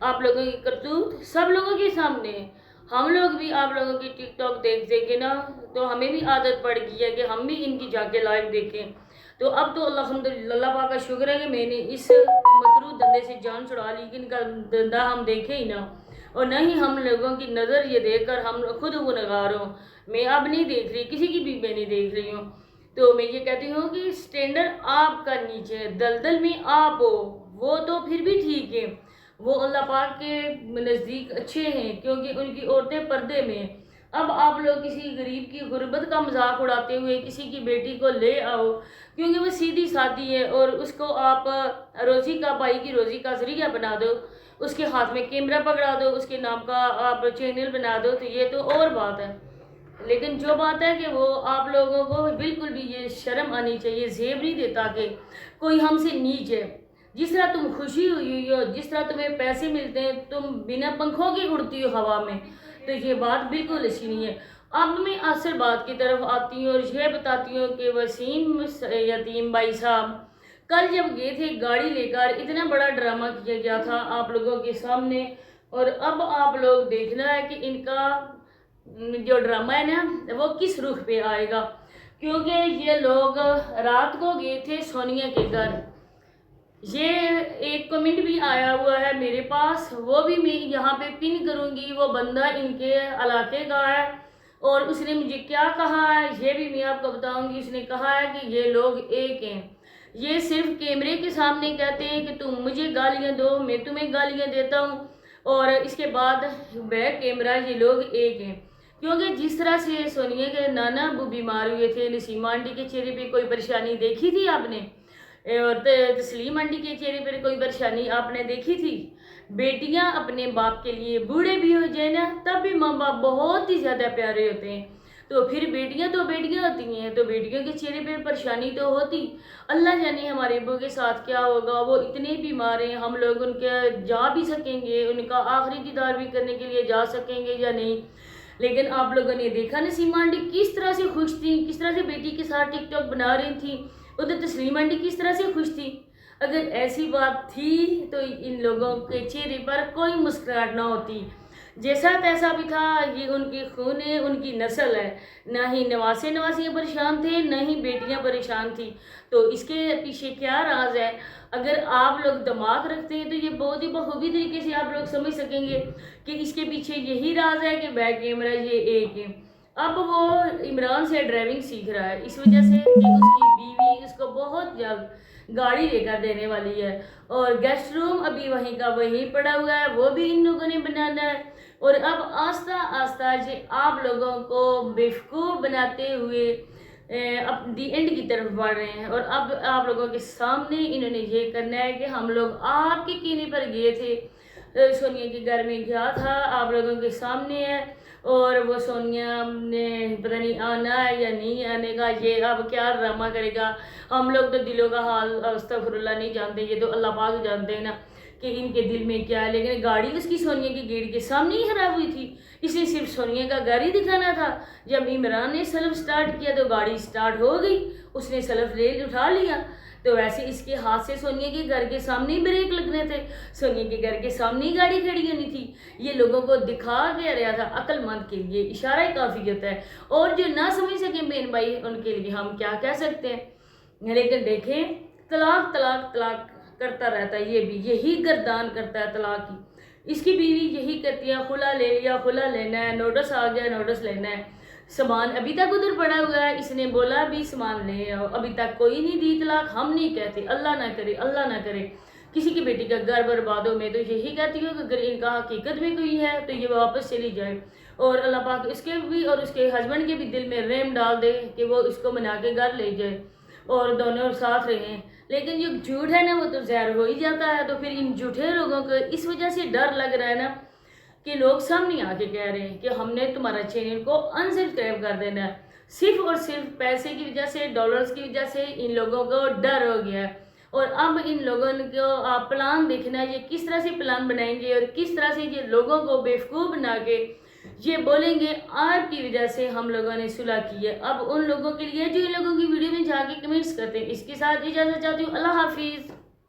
آپ لوگوں کی کرتوت سب لوگوں کے سامنے ہے. ہم لوگ بھی آپ لوگوں کی ٹک ٹاک دیکھ کے نا تو ہمیں بھی عادت پڑ گئی ہے کہ ہم بھی ان کی جا کے لائیو دیکھیں. تو اب تو الحمدللہ اللہ پاک کا شکر ہے کہ میں نے اس مکروہ دندے سے جان چھڑا لی کہ ان کا دندہ ہم دیکھیں ہی نہ، اور نہ ہی ہم لوگوں کی نظر یہ دیکھ کر ہم خود گنہگار ہوں. میں اب نہیں دیکھ رہی، کسی کی بھی میں نہیں دیکھ رہی ہوں. تو میں یہ کہتی ہوں کہ سٹینڈرڈ آپ کا نیچے ہے، دلدل میں آپ ہو وہ تو پھر بھی ٹھیک ہے، وہ اللہ پاک کے نزدیک اچھے ہیں کیونکہ ان کی عورتیں پردے میں ہیں. اب آپ لوگ کسی غریب کی غربت کا مذاق اڑاتے ہوئے کسی کی بیٹی کو لے آؤ کیونکہ وہ سیدھی سادھی ہے اور اس کو آپ روزی کا بھائی کی روزی کا ذریعہ بنا دو، اس کے ہاتھ میں کیمرہ پکڑا دو، اس کے نام کا آپ چینل بنا دو، تو یہ تو اور بات ہے. لیکن جو بات ہے کہ وہ آپ لوگوں کو بالکل بھی یہ شرم آنی چاہیے، زیب نہیں دیتا کہ کوئی ہم سے نیچ ہے. جس طرح تم خوشی ہوئی ہو، جس طرح تمہیں پیسے ملتے ہیں، تم بنا پنکھوں کے اڑتی ہو ہوا میں، تو یہ بات بالکل اچھی نہیں ہے. اب میں اصل بات کی طرف آتی ہوں اور یہ بتاتی ہوں کہ وسیم یتیم بھائی صاحب کل جب گئے تھے گاڑی لے کر، اتنا بڑا ڈرامہ کیا گیا تھا آپ لوگوں کے سامنے، اور اب آپ لوگ دیکھنا ہے کہ ان کا جو ڈرامہ ہے نا وہ کس رخ پہ آئے گا. کیونکہ یہ لوگ رات کو گئے تھے سونیا کے گھر. یہ ایک کمنٹ بھی آیا ہوا ہے میرے پاس، وہ بھی میں یہاں پہ پن کروں گی. وہ بندہ ان کے علاقے کا ہے اور اس نے مجھے کیا کہا ہے یہ بھی میں آپ کو بتاؤں گی. اس نے کہا ہے کہ یہ لوگ ایک ہیں، یہ صرف کیمرے کے سامنے کہتے ہیں کہ تم مجھے گالیاں دو، میں تمہیں گالیاں دیتا ہوں، اور اس کے بعد بیک کیمرہ یہ لوگ ایک ہیں. کیونکہ جس طرح سے سونیا کے نانا ابو بیمار ہوئے تھے، نسیمہ آنٹی کے چہرے پہ کوئی پریشانی دیکھی تھی آپ نے؟ اور تسلیم آنٹی کے چہرے پر کوئی پریشانی آپ نے دیکھی تھی؟ بیٹیاں اپنے باپ کے لیے بوڑھے بھی ہو جائیں نا تب بھی ماں باپ بہت ہی زیادہ پیارے ہوتے ہیں. تو پھر بیٹیاں تو بیٹیاں ہوتی ہیں، تو بیٹیوں کے چہرے پہ پریشانی تو ہوتی. اللہ جانے ہمارے ابو کے ساتھ کیا ہوگا، وہ اتنے بیمار ہیں، ہم لوگ ان کے جا بھی سکیں گے، ان کا آخری دیدار بھی کرنے کے لیے جا سکیں گے یا نہیں. لیکن آپ لوگوں نے دیکھا نسیمہ آنٹی کس طرح سے خوش تھی، کس طرح سے بیٹی کے ساتھ ٹک ٹاک بنا رہی تھی، ادھر تسلیم آنٹی کس طرح سے خوش تھی. اگر ایسی بات تھی تو ان لوگوں کے چہرے پر کوئی مسکراہٹ نہ ہوتی. جیسا تیسا بھی تھا، یہ ان کے خون ہے، ان کی نسل ہے. نہ ہی نواسے نواسیاں پریشان تھے، نہ ہی بیٹیاں پریشان تھیں. تو اس کے پیچھے کیا راز ہے؟ اگر آپ لوگ دماغ رکھتے ہیں تو یہ بہت ہی بخوبی طریقے سے آپ لوگ سمجھ سکیں گے کہ اس کے پیچھے یہی راز ہے کہ بیک کیمرہ یہ ایک ہے. اب وہ عمران سے ڈرائیونگ سیکھ رہا ہے اس وجہ سے کہ اس کی بیوی اس کو بہت جلد گاڑی لے کر دینے والی ہے، اور گیسٹ روم ابھی وہیں کا وہیں پڑا ہوا ہے، وہ بھی ان لوگوں نے بنانا ہے. اور اب آہستہ آہستہ آپ لوگوں کو بیوقوف بناتے ہوئے اب دی اینڈ کی طرف بڑھ رہے ہیں. اور اب آپ لوگوں کے سامنے انہوں نے یہ کرنا ہے کہ ہم لوگ آپ کے کینے پر گئے تھے، سونیا کے گھر میں گیا تھا، آپ لوگوں کے سامنے ہے، اور وہ سونیا نے پتہ نہیں آنا ہے یا نہیں آنے کا، یہ اب کیا ڈرامہ کرے گا. ہم لوگ تو دلوں کا حال استغفر اللہ نہیں جانتے، یہ تو اللہ پاک جانتے ہیں نا کہ ان کے دل میں کیا ہے. لیکن گاڑی اس کی سونیا کے گیٹ کے سامنے ہی خراب ہوئی تھی، اس نے صرف سونیا کا گھر ہی دکھانا تھا. جب عمران نے سلف سٹارٹ کیا تو گاڑی سٹارٹ ہو گئی، اس نے سلف لے اٹھا لیا. تو ویسے اس کے ہاتھ سے سونیا کے گھر کے سامنے ہی بریک لگنے تھے، سونیا کے گھر کے سامنے ہی گاڑی کھڑی ہونی تھی. یہ لوگوں کو دکھا کے رہا تھا. عقل مند کے لیے اشارہ کافی ہوتا ہے، اور جو نہ سمجھ سکیں بہن بھائی ان کے لیے ہم کیا کہہ سکتے ہیں. لیکن دیکھیں طلاق طلاق طلاق کرتا رہتا ہے، یہ بھی یہی گردان کرتا ہے طلاق کی. اس کی بیوی یہی کرتی ہے، خلا لے لیا، خلا لینا ہے، نوٹس آ گیا، نوٹس لینا ہے. سامان ابھی تک ادھر پڑا ہوا ہے، اس نے بولا ابھی سامان لے آؤ، ابھی تک کوئی نہیں دی طلاق. ہم نہیں کہتے، اللہ نہ کرے، اللہ نہ کرے کسی کی بیٹی کا گھر برباد ہو. میں تو یہی کہتی ہوں کہ اگر ان کا حقیقت میں کوئی ہے تو یہ واپس چلی جائے، اور اللہ پاک اس کے بھی اور اس کے ہسبینڈ کے بھی دل میں رحم ڈال دے کہ وہ اس کو منا کے گھر لے جائے اور دونوں ساتھ رہیں. لیکن جو جھوٹ ہے نا وہ تو زہر ہو ہی جاتا ہے. تو پھر ان جھوٹے لوگوں کو اس وجہ سے ڈر لگ رہا ہے نا کہ لوگ سامنے آ کے کہہ رہے ہیں کہ ہم نے تمہارا چینل کو انسبسکرائب کر دینا ہے. صرف اور صرف پیسے کی وجہ سے، ڈالرز کی وجہ سے ان لوگوں کو ڈر ہو گیا ہے. اور اب ان لوگوں کو آپ پلان دیکھنا ہے یہ کس طرح سے پلان بنائیں گے، اور کس طرح سے یہ لوگوں کو بیوقوف بنا کے یہ بولیں گے آپ کی وجہ سے ہم لوگوں نے صلح کی ہے. اب ان لوگوں کے لیے جو ان لوگوں کی ویڈیو میں جا کے کمنٹس کرتے ہیں. اس کے ساتھ اجازت چاہتی ہوں، اللہ حافظ.